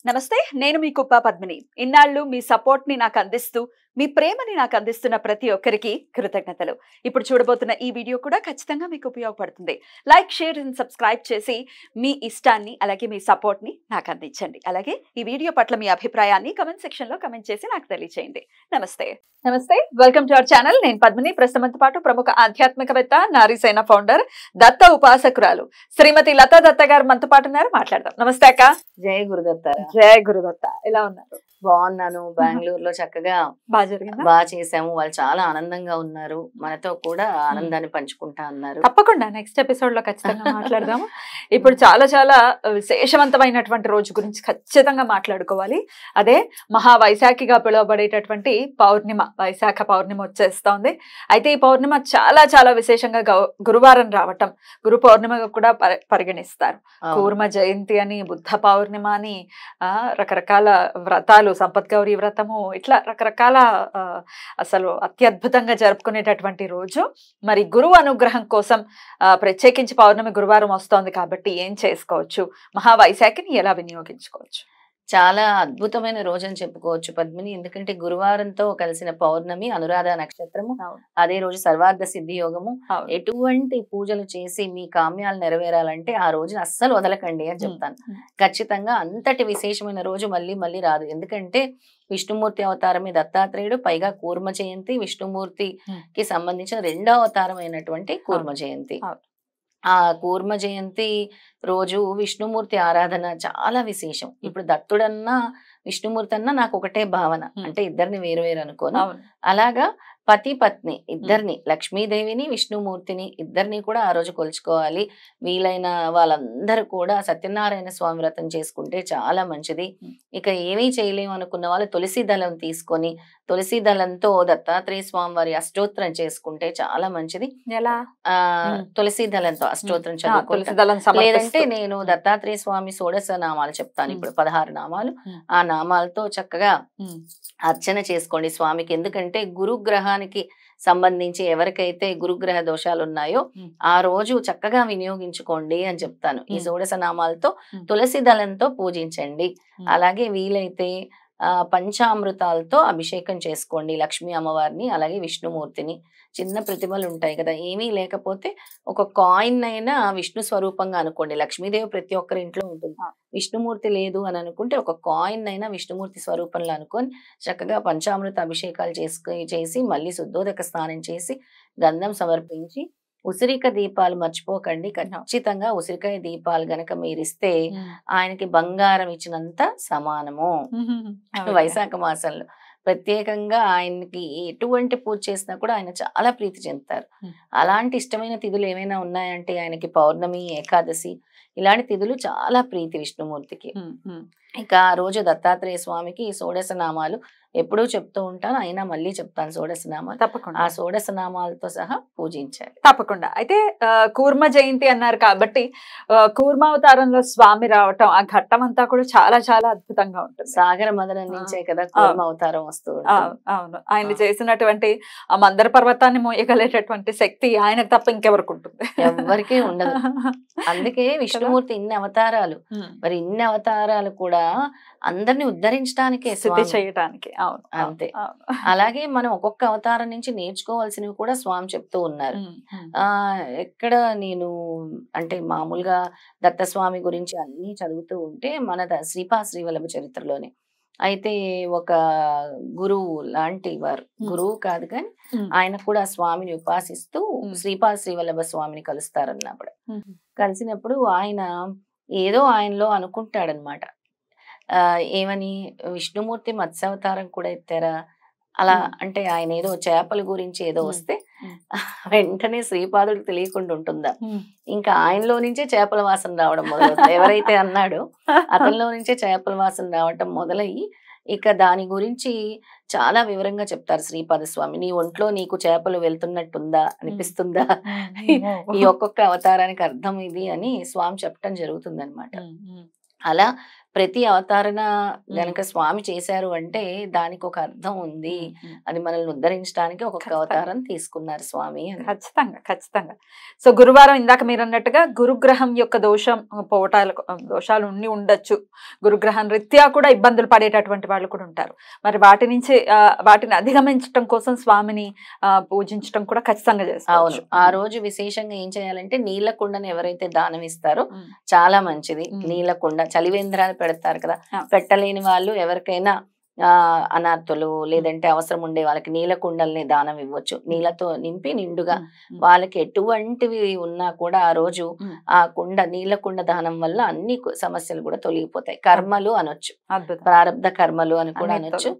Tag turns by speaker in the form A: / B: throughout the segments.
A: నమస్తే, నేను మీ కుప్ప పద్మిని. ఇన్నాళ్ళు మీ సపోర్ట్ ని నాకు అందిస్తూ, మీ ప్రేమని నాకు అందిస్తున్న ప్రతి ఒక్కరికి కృతజ్ఞతలు. ఇప్పుడు చూడబోతున్న ఈ వీడియో కూడా ఖచ్చితంగా మీకు ఉపయోగపడుతుంది. లైక్, షేర్ అండ్ సబ్స్క్రైబ్ చేసి మీ ఇష్టాన్ని అలాగే మీ సపోర్ట్ ని నాకు అందించండి. అలాగే ఈ వీడియో పట్ల మీ అభిప్రాయాన్ని కమెంట్ సెక్షన్ లో కమెంట్ చేసి నాకు తెలియజేయండి. నమస్తే. నమస్తే, వెల్కమ్ టు అవర్ ఛానల్. నేను పద్మిని. ప్రస్తుతంతో పాటు ప్రముఖ ఆధ్యాత్మికవేత్త, నారీసేన ఫౌండర్, దత్త ఉపాసకురాలు శ్రీమతి లతా దత్త గారు మనతో పాటు ఉన్నారు. మాట్లాడదాం. నమస్తే అక్క.
B: జయ గురుదత్త.
A: జయ గురుదత్త. ఎలా ఉన్నారు?
B: బాగున్నాను. బెంగళూరులో చక్కగా
A: బాగా జరిగిందా?
B: బాగా చేసాము. వాళ్ళు చాలా ఆనందంగా ఉన్నారు. మనతో కూడా ఆనందాన్ని పంచుకుంటా అన్నారు.
A: తప్పకుండా నెక్స్ట్ ఎపిసోడ్ లో ఖచ్చితంగా మాట్లాడదాము. ఇప్పుడు చాలా చాలా విశేషవంతమైనటువంటి రోజు గురించి ఖచ్చితంగా మాట్లాడుకోవాలి. అదే మహా వైశాఖిగా పిలువబడేటటువంటి పౌర్ణిమ, వైశాఖ పౌర్ణిమ వచ్చేస్తోంది. అయితే ఈ పౌర్ణిమ చాలా చాలా విశేషంగా గురువారం రావటం, గురు పౌర్ణిమగా కూడా పరిగణిస్తారు. కూర్మ జయంతి అని, బుద్ధ పౌర్ణిమ అని, రకరకాల వ్రతాలు, సంపత్ గౌరీ వ్రతము, ఇట్లా రకరకాల అసలు అత్యద్భుతంగా జరుపుకునేటటువంటి రోజు. మరి గురువు అనుగ్రహం కోసం ప్రత్యేకించి పౌర్ణమి గురువారం వస్తోంది కాబట్టి ఏం చేసుకోవచ్చు, మహావైశాఖిని ఎలా వినియోగించుకోవచ్చు?
B: చాలా అద్భుతమైన రోజు అని చెప్పుకోవచ్చు పద్మిని. ఎందుకంటే గురువారంతో కలిసిన పౌర్ణమి, అనురాధ నక్షత్రము, అదే రోజు సర్వార్థ సిద్ధి యోగము. ఎటువంటి పూజలు చేసి మీ కామ్యాలు నెరవేరాలంటే ఆ రోజున అస్సలు వదలకండి అని చెప్తాను. ఖచ్చితంగా అంతటి విశేషమైన రోజు మళ్ళీ మళ్ళీ రాదు. ఎందుకంటే విష్ణుమూర్తి అవతారమే దత్తాత్రేయుడు, పైగా కూర్మ జయంతి విష్ణుమూర్తికి సంబంధించిన రెండో అవతారం అయినటువంటి కూర్మ జయంతి. ఆ కూర్మ జయంతి రోజు విష్ణుమూర్తి ఆరాధన చాలా విశేషం. ఇప్పుడు దత్తుడన్నా విష్ణుమూర్తి అన్నా నాకు ఒకటే భావన, అంటే ఇద్దరిని వేరు వేరు అనుకోను. అలాగా పతి పత్ని ఇద్దరిని, లక్ష్మీదేవిని విష్ణుమూర్తిని ఇద్దరిని కూడా ఆ రోజు కొలుచుకోవాలి. వీలైన వాళ్ళందరూ కూడా సత్యనారాయణ స్వామి వ్రతం చేసుకుంటే చాలా మంచిది. ఇక ఏమీ చేయలేము అనుకున్న వాళ్ళు తులసి దళం తీసుకొని తులసి దళంతో దత్తాత్రేయ స్వామి వారి అష్టోత్తరం చేసుకుంటే చాలా మంచిది.
A: ఎలా?
B: తులసి దళంతో అష్టోత్తరం చదువుకుంటే, లేదంటే నేను దత్తాత్రేయ స్వామి షోడశ నామాలు చెప్తాను. ఇప్పుడు 16 నామాలు, ఆ నామాలతో చక్కగా అర్చన చేసుకోండి స్వామికి. ఎందుకంటే గురుగ్రహానికి సంబంధించి ఎవరికైతే గురుగ్రహ దోషాలు ఉన్నాయో ఆ రోజు చక్కగా వినియోగించుకోండి అని చెప్తాను. ఈ షోడశ నామాలతో తులసి దళంతో పూజించండి. అలాగే వీలైతే పంచామృతాలతో అభిషేకం చేసుకోండి లక్ష్మీ అమ్మవారిని, అలాగే విష్ణుమూర్తిని. చిన్న ప్రతిమలు ఉంటాయి కదా, ఏమీ లేకపోతే ఒక కాయిన్ అయినా విష్ణు స్వరూపంగా అనుకోండి. లక్ష్మీదేవి ప్రతి ఒక్కరి ఇంట్లో ఉంటుంది, విష్ణుమూర్తి లేదు అని అనుకుంటే ఒక కాయిన్ అయినా విష్ణుమూర్తి స్వరూపంలో అనుకొని చక్కగా పంచామృత అభిషేకాలు చేసి మళ్ళీ శుద్ధోదక స్నానం చేసి గంధం సమర్పించి ఉసిరిక దీపాలు మర్చిపోకండి. ఖచ్చితంగా ఉసిరికాయ దీపాలు గనక మీరిస్తే ఆయనకి బంగారం ఇచ్చినంత సమానము. వైశాఖ మాసంలో ప్రత్యేకంగా ఆయనకి ఎటువంటి పూజ చేసినా కూడా ఆయన చాలా ప్రీతి చెందుతారు. అలాంటి ఇష్టమైన తిథులు ఏమైనా ఉన్నాయంటే ఆయనకి పౌర్ణమి, ఏకాదశి ఇలాంటి తిథులు చాలా ప్రీతి విష్ణుమూర్తికి. ఇక ఆ రోజు దత్తాత్రేయ స్వామికి షోడశ నామాలు ఎప్పుడూ చెప్తూ ఉంటాను, అయినా మళ్ళీ చెప్తాను షోడశ నామాలు.
A: తప్పకుండా
B: ఆ షోడశ నామాలతో సహా పూజించాలి.
A: తప్పకుండా. అయితే కూర్మ జయంతి అన్నారు కాబట్టి కూర్మావతారంలో స్వామి రావటం, ఆ ఘట్టం అంతా కూడా చాలా చాలా అద్భుతంగా ఉంటుంది.
B: సాగర మదనం నుంచే కదా కూర్మ అవతారం వస్తూ ఉంటుంది.
A: అవును, ఆయన చేసినటువంటి ఆ మందర పర్వతాన్ని మోయగలేటటువంటి శక్తి ఆయనకు తప్ప ఇంకెవరికి ఉంటుంది?
B: ఎవరికీ ఉండదు. అందుకే విష్ణుమూర్తి ఇన్ని అవతారాలు, మరి ఇన్ని అవతారాలు కూడా అందరిని ఉద్ధరించడానికే,
A: స్థితి చేయడానికి. అవును,
B: అంతే. అలాగే మనం ఒక్కొక్క అవతారం నుంచి నేర్చుకోవాల్సినవి కూడా స్వామి చెప్తూ ఉన్నారు. ఎక్కడ నేను అంటే మామూలుగా దత్తస్వామి గురించి అన్ని చదువుతూ ఉంటే మన శ్రీవల్లభ చరిత్రలోనే అయితే ఒక గురువు లాంటి వారు, గురువు కాదు కానీ ఆయన కూడా స్వామిని ఉపాసిస్తూ శ్రీవల్లభ స్వామిని కలుస్తారన్నప్పుడు, కలిసినప్పుడు ఆయన ఏదో ఆయనలో అనుకుంటాడనమాట, ఏమని, విష్ణుమూర్తి మత్స్యావతారం కూడా ఎత్తారా అలా అంటే, ఆయన ఏదో చేపల గురించి ఏదో వస్తే వెంటనే శ్రీపాదుడికి తెలియకుండా ఉంటుందా, ఇంకా ఆయనలో నుంచే చేపల వాసన రావడం మొదలవుతుంది. ఎవరైతే అన్నాడో అతనిలో నుంచే చేపల వాసన రావటం మొదలయ్యి ఇక దాని గురించి చాలా వివరంగా చెప్తారు శ్రీపాద స్వామి. నీ ఒంట్లో నీకు చేపలు వెళ్తున్నట్టుందా, అనిపిస్తుందా, ఈ ఒక్కొక్క అవతారానికి అర్థం ఇది అని స్వామి చెప్పటం జరుగుతుంది అనమాట. అలా ప్రతి అవతారణ గనక స్వామి చేశారు అంటే దానికి ఒక అర్థం ఉంది. అది మనల్ని ఉద్ధరించడానికి ఒక్కొక్క అవతారం తీసుకున్నారు స్వామి అని.
A: ఖచ్చితంగా ఖచ్చితంగా. సో గురువారం ఇందాక మీరు అన్నట్టుగా గురుగ్రహం యొక్క దోషాలు ఉండి ఉండొచ్చు, గురుగ్రహం రీత్యా కూడా ఇబ్బందులు పడేటటువంటి వాళ్ళు కూడా ఉంటారు. మరి వాటి నుంచి వాటిని అధిగమించడం కోసం స్వామిని పూజించడం కూడా ఖచ్చితంగా చేస్తారు.
B: అవును, ఆ రోజు విశేషంగా ఏం చేయాలంటే నీళ్ళ కుండను ఎవరైతే దానం ఇస్తారో చాలా మంచిది. నీళ్ళ కుండ చలివేంద్రాలు పెడతారు కదా, పెట్టలేని వాళ్ళు ఎవరికైనా అనాథులు లేదంటే అవసరం ఉండే వాళ్ళకి నీళ్ళ కుండల్ని దానం ఇవ్వచ్చు. నీళ్ళతో నింపి నిండుగా వాళ్ళకి ఎటువంటివి ఉన్నా కూడా ఆ రోజు ఆ నీళ్ళ కుండ దానం వల్ల అన్ని సమస్యలు కూడా తొలగిపోతాయి. కర్మలు అనొచ్చు, ప్రారంధ కర్మలు అని కూడా అనొచ్చు.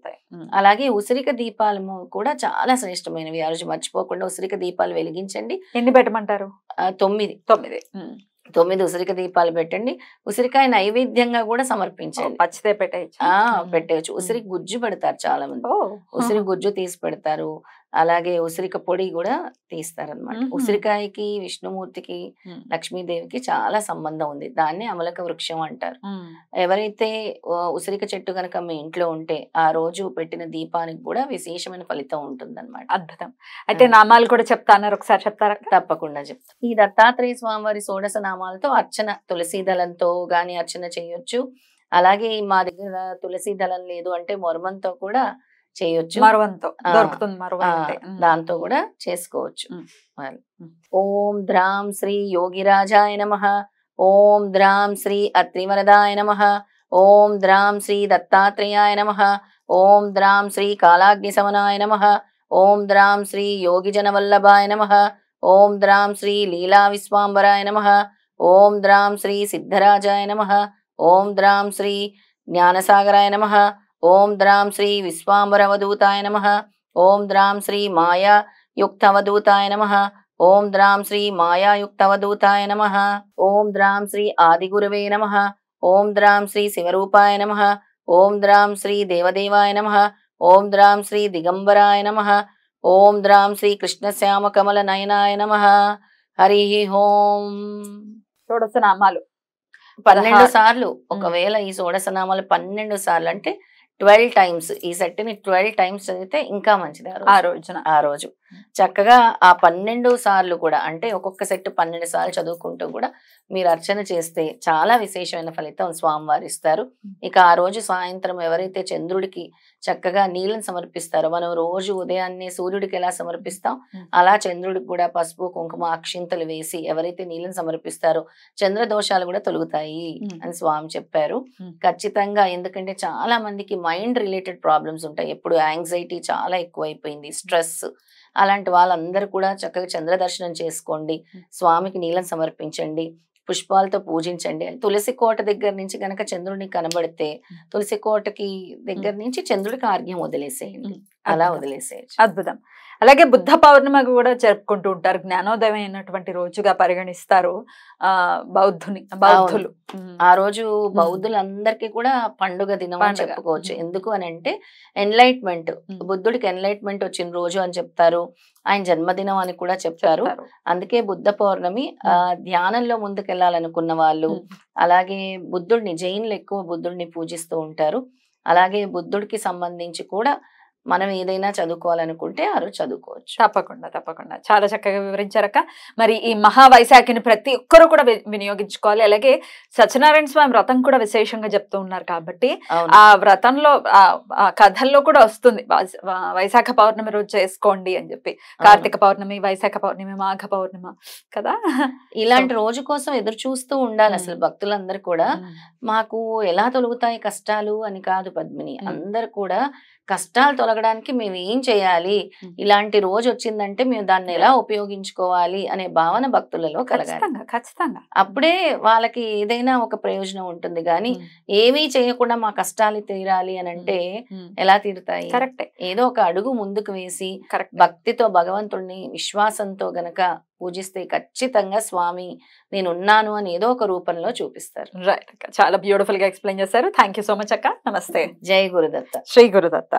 B: అలాగే ఉసిరిక దీపాలు కూడా చాలా శ్రేష్టమైనవి. ఆ రోజు మర్చిపోకుండా ఉసిరిక దీపాలు వెలిగించండి.
A: ఎన్ని పెట్టమంటారు?
B: 9 ఉసిరిక దీపాలు పెట్టండి. ఉసిరికాయ నైవేద్యంగా కూడా సమర్పించండి.
A: పచ్చిదే
B: పెట్టేయచ్చు. ఉసిరి గుజ్జు పెడతారు చాలా మంది, ఉసిరి గుజ్జు తీసి పెడతారు. అలాగే ఉసిరిక పొడి కూడా తీస్తారనమాట. ఉసిరికాయకి విష్ణుమూర్తికి లక్ష్మీదేవికి చాలా సంబంధం ఉంది. దాన్ని అమలక వృక్షం అంటారు. ఎవరైతే ఉసిరిక చెట్టు కనుక మీ ఇంట్లో ఉంటే ఆ రోజు పెట్టిన దీపానికి కూడా విశేషమైన ఫలితం ఉంటుంది అనమాట.
A: అద్భుతం. అయితే నామాలు కూడా చెప్తాన్నారు, ఒకసారి చెప్తారా?
B: తప్పకుండా చెప్తాను. ఈ దత్తాత్రేయ స్వామివారి షోడశ నామాలతో అర్చన తులసి దళంతో గాని అర్చన చేయొచ్చు. అలాగే మా దగ్గర తులసి దళం లేదు అంటే మొరమంతో కూడా చేయొచ్చు. దాంతో కూడా చేసుకోవచ్చు. ఓం ద్రాం శ్రీ యోగిరాజాయ నమః. ఓం ద్రాం శ్రీ అత్రివరదాయ నమః. ఓం ద్రాం శ్రీ దత్తాత్రేయాయ నమః. ఓం ద్రాం శ్రీ కాలాగ్ని సమనాయ నమః. ఓం ద్రాం శ్రీ యోగిజనవల్లభాయ నమః. ఓం ద్రాం శ్రీ లీలా విశ్వాంబరాయ నమః. ఓం ద్రాం శ్రీ సిద్ధరాజాయ నమః. ఓం ద్రాం శ్రీ జ్ఞానసాగరాయ నమః. ఓం ద్రాం శ్రీ విశ్వాంబరవధూతాయ నమః. ఓం ద్రాం శ్రీ మాయాయుక్తవధూతాయ నమః. ఓం ద్రాం శ్రీ మాయాయుక్తవధూతాయ నమః. ఓం ద్రాం శ్రీ ఆదిగురవే నమః. ఓం ద్రాం శ్రీ శివరూపాయ నమః. ఓం ద్రాం శ్రీ దేవదేవాయ నమః. ఓం ద్రాం శ్రీ దిగంబరాయ నమః. ఓం ద్రాం శ్రీ కృష్ణశ్యామ కమల నయనాయ నమః. హరి ఓం.
A: షోడశ నామాలు
B: 12 సార్లు. ఒకవేళ ఈ షోడశ నామాలు 12 సార్లు అంటే 12 టైమ్స్, ఈ సెట్ ని 12 టైమ్స్ చదివితే ఇంకా మంచిది. ఆ రోజు చక్కగా ఆ 12 సార్లు కూడా అంటే ఒక్కొక్క సెట్ 12 సార్లు చదువుకుంటూ కూడా మీరు అర్చన చేస్తే చాలా విశేషమైన ఫలితం స్వామివారు ఇస్తారు. ఇక ఆ రోజు సాయంత్రం ఎవరైతే చంద్రుడికి చక్కగా నీళ్ళని సమర్పిస్తారో, మనం రోజు ఉదయాన్నే సూర్యుడికి ఎలా సమర్పిస్తాం అలా చంద్రుడికి కూడా పసుపు కుంకుమ అక్షింతలు వేసి ఎవరైతే నీళ్ళని సమర్పిస్తారో చంద్ర దోషాలు కూడా తొలుగుతాయి అని స్వామి చెప్పారు. ఖచ్చితంగా, ఎందుకంటే చాలా మందికి మైండ్ రిలేటెడ్ ప్రాబ్లమ్స్ ఉంటాయి. ఎప్పుడు యాంగ్జైటీ చాలా ఎక్కువైపోయింది, స్ట్రెస్. అలాంటి వాళ్ళందరూ కూడా చక్కగా చంద్ర దర్శనం చేసుకోండి, స్వామికి నీళ్ళని సమర్పించండి, పుష్పాలతో పూజించండి. తులసి కోట దగ్గర నుంచి గనక చంద్రుడిని కనబడితే తులసి కోటకి దగ్గర నుంచి చంద్రుడికి ఆర్ఘ్యం వదిలేసేయండి, అలా వదిలేసేయచ్చు.
A: అద్భుతం. అలాగే బుద్ధ పౌర్ణమి కూడా జరుపుకుంటూ ఉంటారు, జ్ఞానోదయం అయినటువంటి రోజుగా పరిగణిస్తారు బౌద్ధులు.
B: ఆ రోజు బౌద్ధులందరికీ కూడా పండుగ దినం అని చెప్పుకోవచ్చు. ఎందుకు అని అంటే ఎన్లైట్మెంట్, బుద్ధుడికి ఎన్లైట్మెంట్ వచ్చిన రోజు అని చెప్తారు, ఆయన జన్మదినం అని కూడా చెప్తారు. అందుకే బుద్ధ పౌర్ణమి ధ్యానంలో ముందుకెళ్లాలనుకున్న వాళ్ళు, అలాగే బుద్ధుడిని, జైన్లు ఎక్కువ బుద్ధుడిని పూజిస్తూ ఉంటారు. అలాగే బుద్ధుడికి సంబంధించి కూడా మనం ఏదైనా చదువుకోవాలనుకుంటే ఆ రోజు చదువుకోవచ్చు.
A: తప్పకుండా తప్పకుండా. చాలా చక్కగా వివరించారక్క. మరి ఈ మహావైశాఖిని ప్రతి ఒక్కరూ కూడా వినియోగించుకోవాలి. అలాగే సత్యనారాయణ స్వామి వ్రతం కూడా విశేషంగా చెప్తూ ఉన్నారు కాబట్టి ఆ వ్రతంలో ఆ కథల్లో కూడా వస్తుంది వైశాఖ పౌర్ణమి రోజు చేసుకోండి అని చెప్పి. కార్తీక పౌర్ణమి, వైశాఖ పౌర్ణమి, మాఘ పౌర్ణిమ కదా,
B: ఇలాంటి రోజు కోసం ఎదురు చూస్తూ ఉండాలి అసలు భక్తులందరూ కూడా. మాకు ఎలా తొలుగుతాయి కష్టాలు అని కాదు పద్మిని, అందరు కూడా కష్టాలు తొలగడానికి మేము ఏం చేయాలి, ఇలాంటి రోజు వచ్చిందంటే మేము దాన్ని ఎలా ఉపయోగించుకోవాలి అనే భావన భక్తులలో కలగాలి.
A: ఖచ్చితంగా.
B: అప్పుడే వాళ్ళకి ఏదైనా ఒక ప్రయోజనం ఉంటుంది. కానీ ఏమీ చేయకుండా మా కష్టాలు తీరాలి అని అంటే ఎలా తీరుతాయి?
A: కరెక్టే.
B: ఏదో ఒక అడుగు ముందుకు వేసి భక్తితో భగవంతుడిని విశ్వాసంతో గనక పూజిస్తే ఖచ్చితంగా స్వామి నేనున్నాను అని ఏదో ఒక రూపంలో చూపిస్తారు.
A: రైట్. చాలా బ్యూటిఫుల్ గా ఎక్స్ప్లెయిన్ చేశారు. థ్యాంక్ యూ సో మచ్ అక్క. నమస్తే.
B: జై గురుదత్త.
A: శ్రీ గురుదత్త.